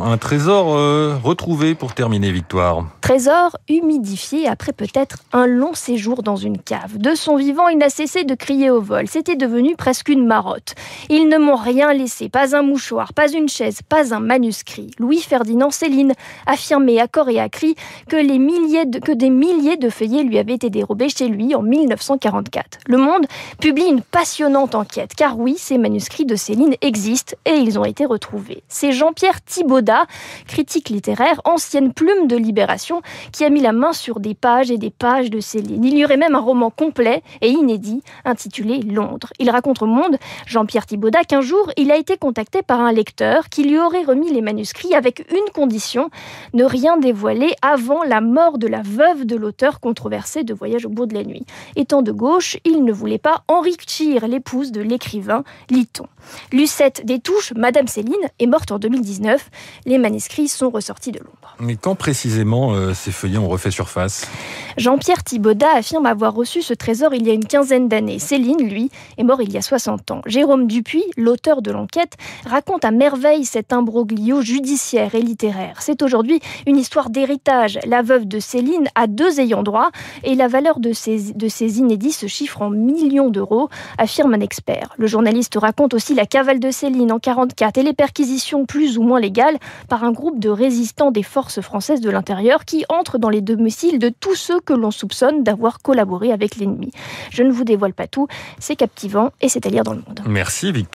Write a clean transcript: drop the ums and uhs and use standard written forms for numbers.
Un trésor retrouvé pour terminer, Victoire. Trésor humidifié après peut-être un long séjour dans une cave. De son vivant, il n'a cessé de crier au vol. C'était devenu presque une marotte. Ils ne m'ont rien laissé, pas un mouchoir, pas une chaise, pas un manuscrit. Louis-Ferdinand Céline affirmait à corps et à cri que des milliers de feuillets lui avaient été dérobés chez lui en 1944. Le Monde publie une passionnante enquête, car oui, ces manuscrits de Céline existent et ils ont été retrouvés. C'est Jean-Pierre Thibaudat, critique littéraire, ancienne plume de Libération, qui a mis la main sur des pages et des pages de Céline. Il y aurait même un roman complet et inédit intitulé Londres. Il raconte au Monde, Jean-Pierre Thibaudat, qu'un jour, il a été contacté par un lecteur qui lui aurait remis les manuscrits avec une condition, ne rien dévoiler avant la mort de la veuve de l'auteur controversé de Voyage au bout de la nuit. Étant de gauche, il ne voulait pas enrichir l'épouse de l'écrivain, lit-on. Lucette Détouche, Madame Céline, est morte en 2019. Les manuscrits sont ressortis de l'ombre. Mais quand précisément ces feuillets ont refait surface ? Jean-Pierre Thibaudat affirme avoir reçu ce trésor il y a une quinzaine d'années. Céline, lui, est mort il y a 60 ans. Jérôme Dupuis, l'auteur de l'enquête, raconte à merveille cet imbroglio judiciaire et littéraire. C'est aujourd'hui une histoire d'héritage. La veuve de Céline a 2 ayants droit et la valeur de ces inédits se chiffre en millions d'euros, affirme un expert. Le journaliste raconte aussi la cavale de Céline en 1944 et les perquisitions plus ou moins légales par un groupe de résistants des forces françaises de l'intérieur qui entrent dans les domiciles de tous ceux que l'on soupçonne d'avoir collaboré avec l'ennemi. Je ne vous dévoile pas tout, c'est captivant et c'est à lire dans Le Monde. Merci, Victoire.